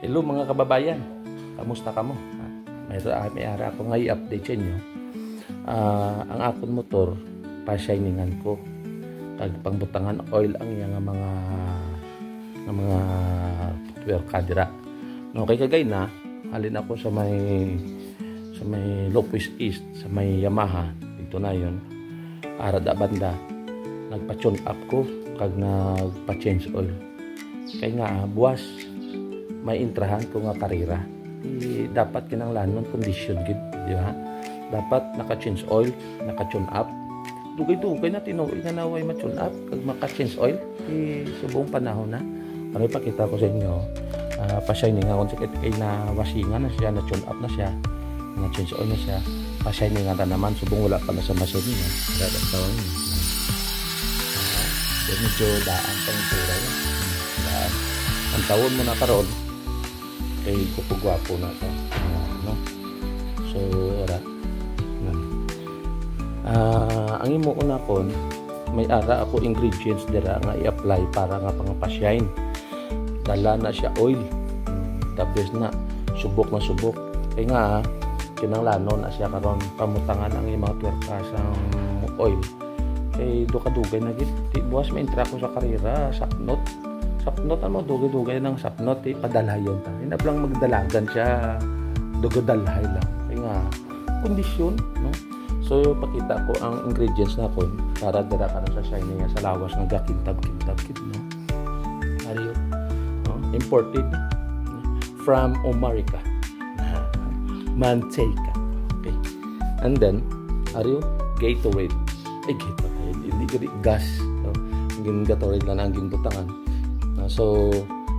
Hello mga kababayan, kamusta ka mo? May ara ako nga i-update sa inyo. Ang akong motor, pa-shiningan ko. Kag pangbutangan oil ang yang mga footwear kadira. No, kay kagay na, halin ako sa may Lopez East, sa may Yamaha, dito na yon. Ara da banda, nagpa-tune up ko, kag nagpa-change oil. Kay nga, buwas, may intrahan ko nga karera. Dapat kinanglanon condition gid, di ba? Dapat naka-change oil, naka-tune up. Dugay-dugay na tinuoy nga naway ma-tune up kag maka-change oil subong panahon na. Ano ipakita ko sa inyo, pa-shining ako kay na wasingan na siya, na-tune up na siya, na-change oil na siya. Pa-shining nga naman subong wala pa na sa machine niya. Dada tawon. Medyo daan pang tura yun. Ang tawon mo na karon kay kupugwapo na ito, no? So ara ang imo una kon may ara ako ingredients dira nga i-apply para nga pangapashine. Dala na siya oil, the best na subok na subok kay nga kinanglanon na siya karon pamutangan ang mga tuwerka sa oil kay dugay na gid buwas may intra ko sa karera sapnot ano dugay ng sapnot padalayon ta ina lang magdalagan siya dugodalhay lang kay nga kondisyon, no? So pakita ko ang ingredients na kon para dira ka na sa shining sa lawas nga gakintab no? Ariyo, no? Imported from America. Manteca. Okay. And then ariyo Gatorade. Gatorade hindi gid gas, no? Ang Gatorade lang ang ginbutangan. So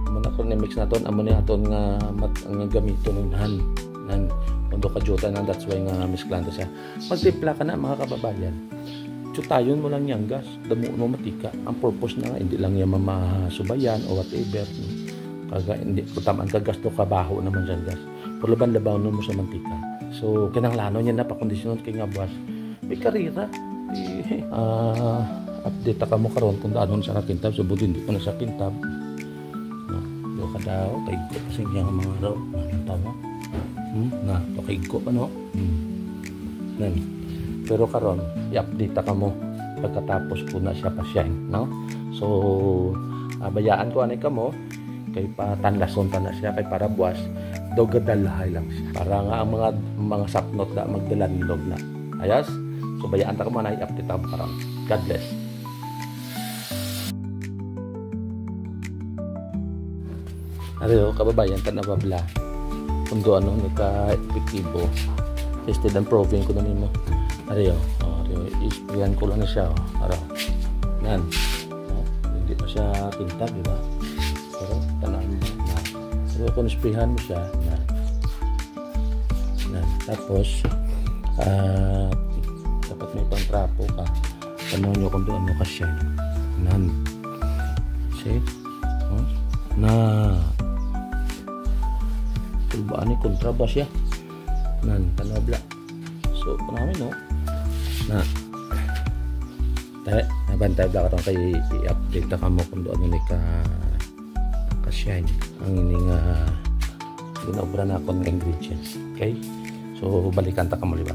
muna ko ni-mix na ton amo ni aton nga ang gamiton nan undo ka jota na, that's why nga misklando siya. Magtimpla ka na mga kababayan, tsutayon mo lang yang gas, damo mo matika. Ang purpose na nga hindi lang yung mamasubayan o whatever, no? Kaga hindi kutaman ka gas to kabaho naman dyan gas pero laban-labaw mo sa mantika. So kinanglano niya na pakondisyonon kay nga buwas may karira. Update ka mo karon kung daanon sa kintab, so budin di ko na sa kintab, no? Do ka daw kay ko kasi nga mga raw tawa na okay ko ano nan. Pero karon i-update ka mo pagkatapos ko na siya pa-shine, no? So bayaan ko anay ka mo kay patanlason ta na siya kay para buwas dogadalhay lang siya para nga ang mga sapnot da magdalanlog na ayas. So bayaan ta ka mo na i-update ka mo karon. God bless. Ariyo kababayan ta nababla kung ano ni ka epektibo tested and proven ko na nimo. Ariyo isprayan ko lang na siya araw nan, no? Hindi pa siya tintab, di ba? Pero tanan mo na pero kung isprayan mo siya nan tapos dapat may pang-trapo ka tanong nyo kung doon mo ka siya nan see na tulbaan ni kontrabas ya nan tanabla. So namin no na tayo nabantay ba ka kay i-update ka mo kung doon ni ka-shine ang ining ginobra na akong ingredients. Okay, so balikan ta ka mo libat.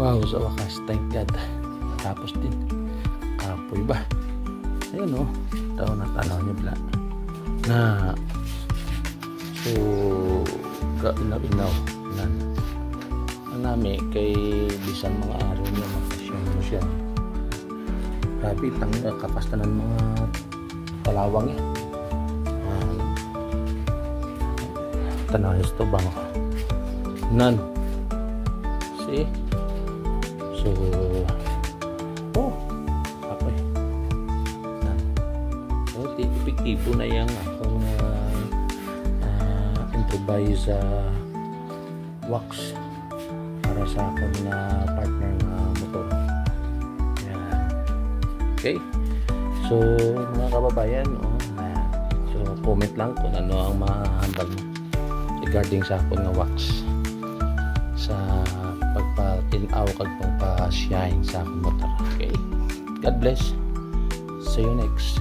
Wow, sa wakas, thank God. Tapos din, kapoy ba? Ayun o, taon na tanaw niya bla. Na, so, kainaw-inaw. Ang nami, kay bisan mga araw niya, makasyon mo siya. Grabe, kapasta ng mga talawang eh. Tanahis to bang nan. See? So, okay. Nan. So, epektibo na yung akong improvise wax para sa akong partner na motor. Yan. Okay. So, mga kababayan, so comment lang kung ano ang mahambal mo regarding sa akong nga wax sa pagpatinaw kag pagpa-shine sa akong motor. Okay. God bless. See you next.